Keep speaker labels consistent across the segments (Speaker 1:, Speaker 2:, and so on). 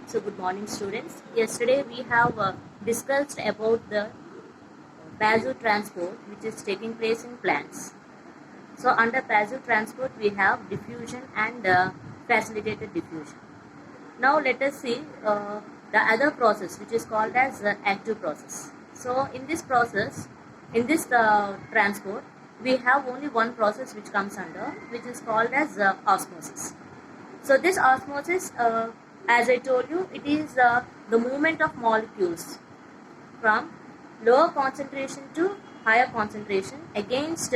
Speaker 1: So good morning students. Yesterday we have discussed about the passive transport which is taking place in plants. So under passive transport we have diffusion and facilitated diffusion. Now let us see the other process which is called as active process. So in this process, in this transport, we have only one process which comes under, which is called as osmosis. So this osmosis, as I told you, it is the movement of molecules from lower concentration to higher concentration against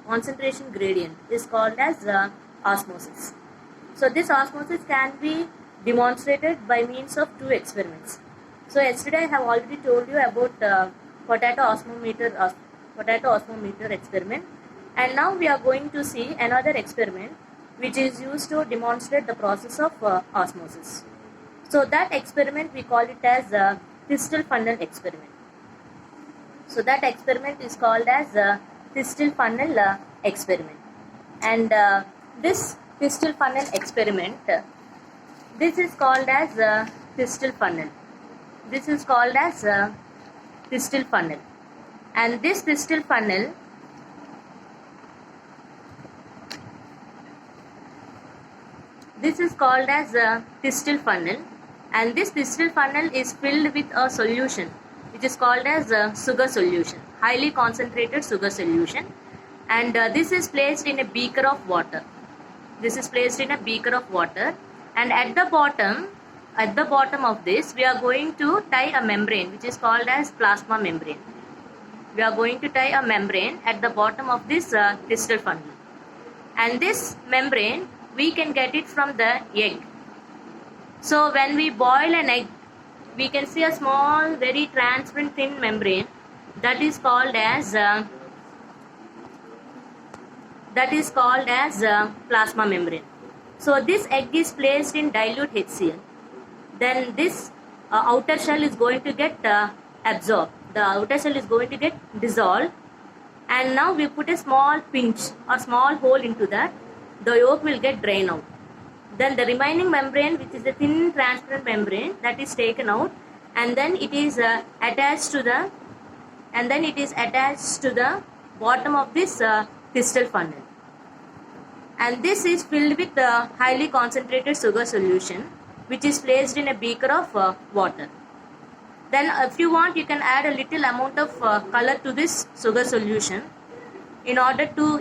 Speaker 1: concentration gradient is called as osmosis. So this osmosis can be demonstrated by means of two experiments. So yesterday I have already told you about potato osmometer experiment, and now we are going to see another experiment which is used to demonstrate the process of osmosis. So that experiment we call it as Thistle funnel experiment. So that experiment is called as Thistle funnel experiment, and this Thistle funnel experiment, this is called as Thistle funnel. This is called as Thistle funnel, and this Thistle funnel, this is called as a Thistle funnel, and this Thistle funnel is filled with a solution which is called as a sugar solution, highly concentrated sugar solution, and this is placed in a beaker of water. This is placed in a beaker of water, and at the bottom of this we are going to tie a membrane which is called as plasma membrane. We are going to tie a membrane at the bottom of this Thistle funnel, and this membrane we can get it from the egg. So when we boil an egg, we can see a small, very transparent thin membrane that is called as plasma membrane. So this egg is placed in dilute HCl. Then this outer shell is going to get absorbed. The outer shell is going to get dissolved, and now we put a small pinch or small hole into that. The yolk will get drained out. Then the remaining membrane, which is a thin transparent membrane, that is taken out, and then it is attached to the bottom of this Thistle funnel, and this is filled with highly concentrated sugar solution which is placed in a beaker of water. Then if you want, you can add a little amount of color to this sugar solution in order to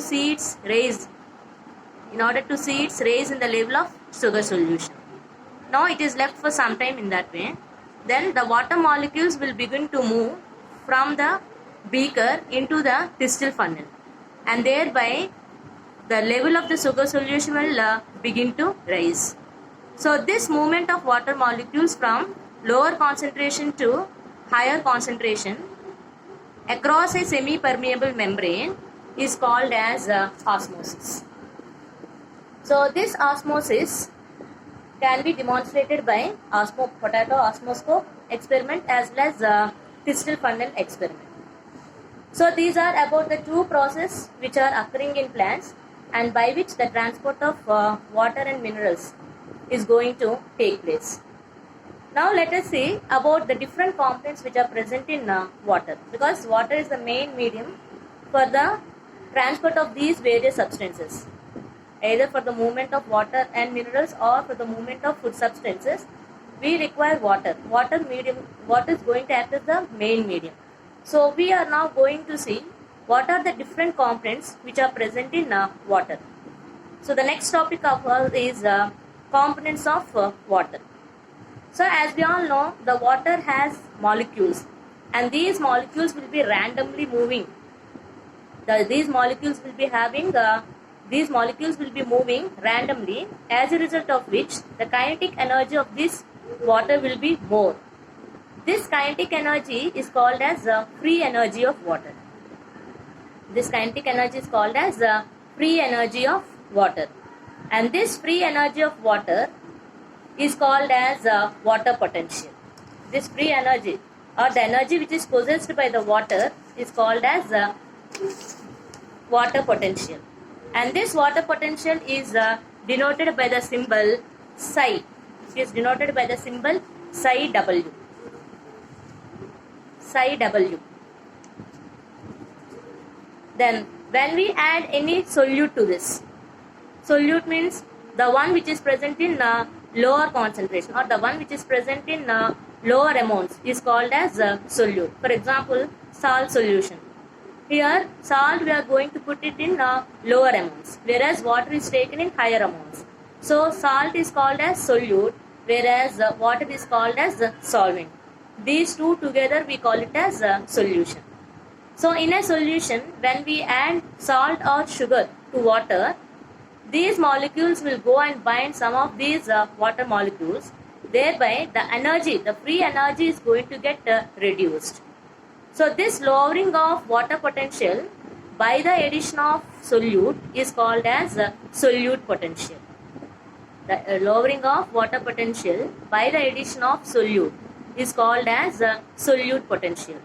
Speaker 1: see its raise in the level of sugar solution. Now it is left for some time in that way. Then the water molecules will begin to move from the beaker into the Thistle funnel, and thereby the level of the sugar solution will begin to rise. So this movement of water molecules from lower concentration to higher concentration across a semi-permeable membrane is called as osmosis. So this osmosis can be demonstrated by potato osmoscope experiment as well as Thistle funnel experiment. So these are about the two processes which are occurring in plants and by which the transport of water and minerals is going to take place. Now let us see about the different components which are present in water, because water is the main medium for the transport of these various substances, either for the movement of water and minerals or for the movement of food substances. We require water. Water is going to act as the main medium. So we are now going to see what are the different components which are present in water. So the next topic of ours is components of water. So as we all know, the water has molecules, and these molecules will be randomly moving. These molecules will be moving randomly, as a result of which the kinetic energy of this water will be more. This kinetic energy is called as free energy of water. This kinetic energy is called as free energy of water, and this free energy of water is called as water potential. This free energy, or the energy which is possessed by the water, is called as water potential, and this water potential is denoted by the symbol Psi. It is denoted by the symbol psi W. Psi W. Then when we add any solute to this, solute means the one which is present in lower concentration, or the one which is present in lower amounts is called as solute. For example, salt solution. Here salt we are going to put it in lower amounts, whereas water is taken in higher amounts. So salt is called as solute, whereas water is called as solvent. These two together we call it as solution. So in a solution, when we add salt or sugar to water, these molecules will go and bind some of these water molecules. Thereby the energy, the free energy is going to get reduced. So this lowering of water potential by the addition of solute is called as solute potential. The lowering of water potential by the addition of solute is called as solute potential.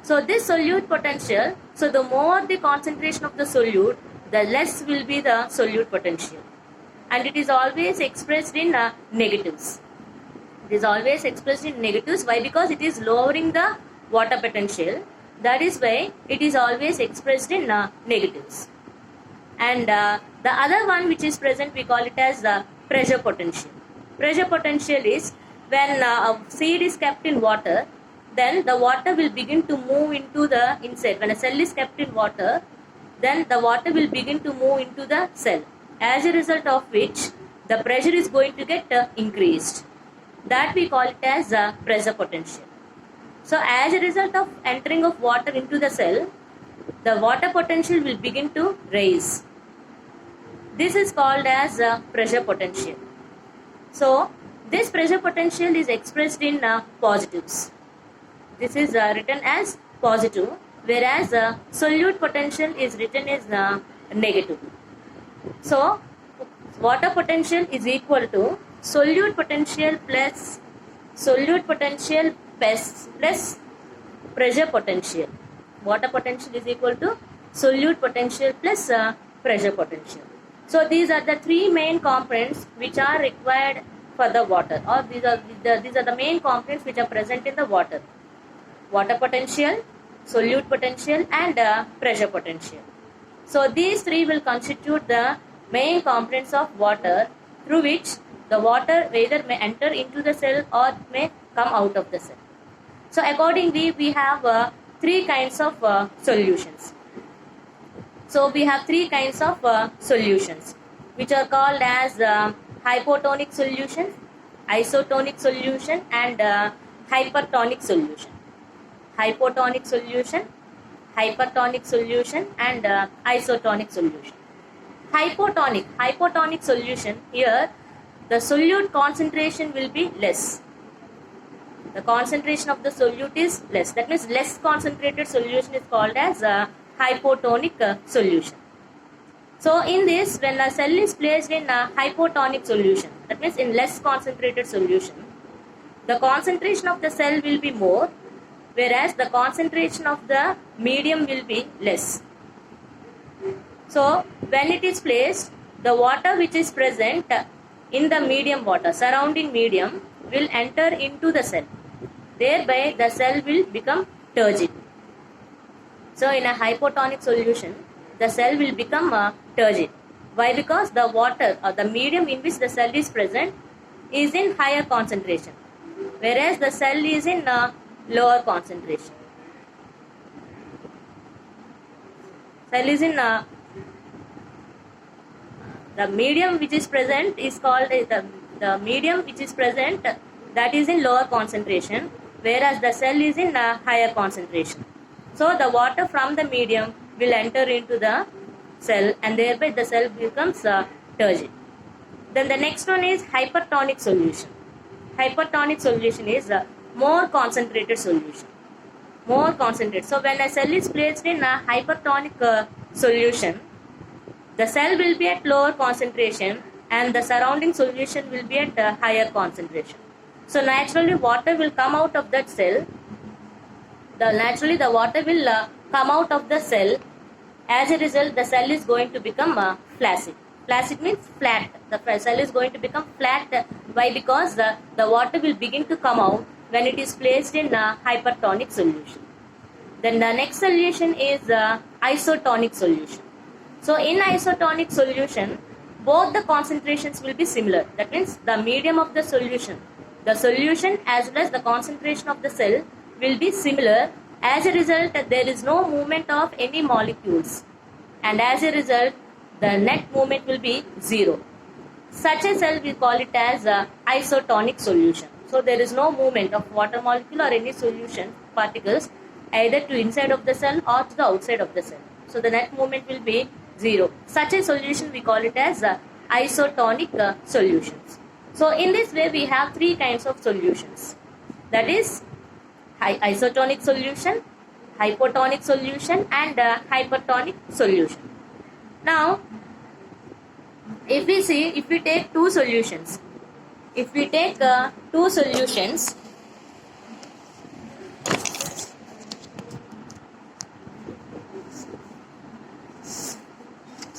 Speaker 1: So this solute potential, so the more the concentration of the solute, the less will be the solute potential. And it is always expressed in negatives. It is always expressed in negatives. Why? Because it is lowering the water potential. That is why it is always expressed in negatives. And the other one which is present, we call it as pressure potential. Pressure potential is when a seed is kept in water, then the water will begin to move into the inside. When a cell is kept in water, then the water will begin to move into the cell, as a result of which the pressure is going to get increased. That we call it as pressure potential. So as a result of entering of water into the cell, the water potential will begin to rise. This is called as pressure potential. So this pressure potential is expressed in positives. This is written as positive, whereas solute potential is written as negative. So water potential is equal to solute potential plus pressure potential. Water potential is equal to solute potential plus pressure potential. So these are the three main components which are required for the water, or these are the main components which are present in the water: water potential, solute potential, and pressure potential. So these three will constitute the main components of water, through which the water either may enter into the cell or may come out of the cell. So accordingly, we have three kinds of solutions. So we have three kinds of solutions, which are called as hypotonic solution, isotonic solution, and hypertonic solution. Hypotonic solution, hypertonic solution, and isotonic solution. Hypotonic solution, here the solute concentration will be less. The concentration of the solute is less. That means less concentrated solution is called as a hypotonic solution. So in this, when a cell is placed in a hypotonic solution, that means in less concentrated solution, the concentration of the cell will be more, whereas the concentration of the medium will be less. So when it is placed, the water which is present in the medium water, surrounding medium, will enter into the cell. Thereby the cell will become turgid. So in a hypotonic solution, the cell will become turgid. Why? Because the water or the medium in which the cell is present is in higher concentration, whereas the cell is in lower concentration. Cell is in the medium which is present is called the medium which is present, that is in lower concentration, whereas the cell is in higher concentration. So the water from the medium will enter into the cell, and thereby the cell becomes turgid. Then the next one is hypertonic solution. Hypertonic solution is a more concentrated solution. More concentrated. So when a cell is placed in a hypertonic solution, the cell will be at lower concentration and the surrounding solution will be at higher concentration. So naturally water will come out of that cell. Naturally the water will come out of the cell. As a result, the cell is going to become flaccid. Flaccid means flat. The cell is going to become flat. Why? Because the water will begin to come out when it is placed in a hypertonic solution. Then the next solution is isotonic solution. So in isotonic solution, both the concentrations will be similar. That means the medium of the solution as well as the concentration of the cell will be similar. As a result, there is no movement of any molecules, and as a result, the net movement will be zero. Such a cell we call it as a isotonic solution. So there is no movement of water molecule or any solution particles either to inside of the cell or to the outside of the cell. So the net movement will be zero. Such a solution we call it as isotonic solutions. So in this way we have three kinds of solutions. That is isotonic solution, hypotonic solution and hypertonic solution. Now if we take two solutions, so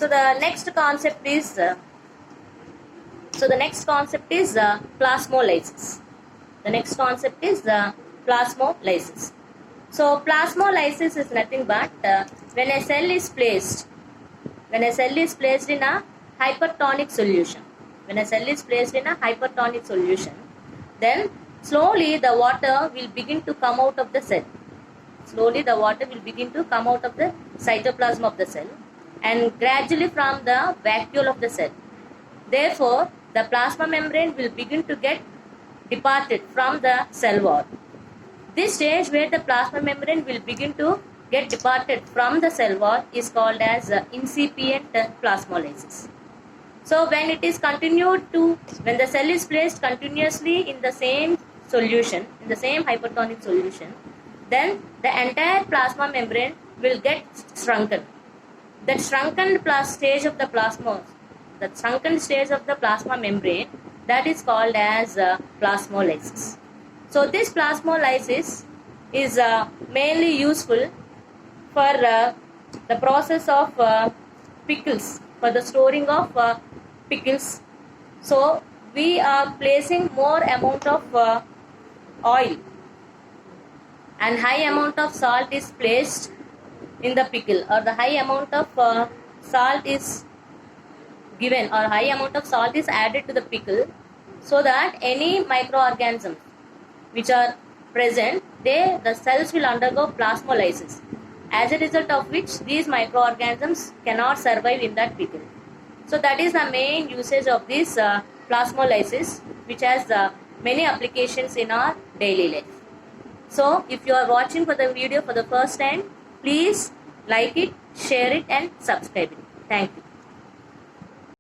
Speaker 1: the next concept is plasmolysis. The next concept is plasmolysis. So plasmolysis is nothing but when a cell is placed in a hypertonic solution. Then slowly the water will begin to come out of the cell. Cytoplasm of the cell and gradually from the vacuole of the cell. Therefore, the plasma membrane will begin to get departed from the cell wall. This stage where the plasma membrane will begin to get departed from the cell wall is called as incipient plasmolysis. So when the cell is placed continuously in the same solution, in the same hypertonic solution, then the entire plasma membrane will get shrunken. That shrunken stage of the plasma membrane, that is called as plasmolysis. So this plasmolysis is mainly useful for the process of pickles, for the storing of pickles. So we are placing more amount of oil and high amount of salt is placed in the pickle, or the high amount of salt is given, or high amount of salt is added to the pickle, so that any microorganisms which are present, the cells will undergo plasmolysis, as a result of which these microorganisms cannot survive in that pickle. So that is the main usage of this plasmolysis, which has many applications in our daily life. So if you are watching for the video for the first time, please like it, share it and subscribe it. Thank you.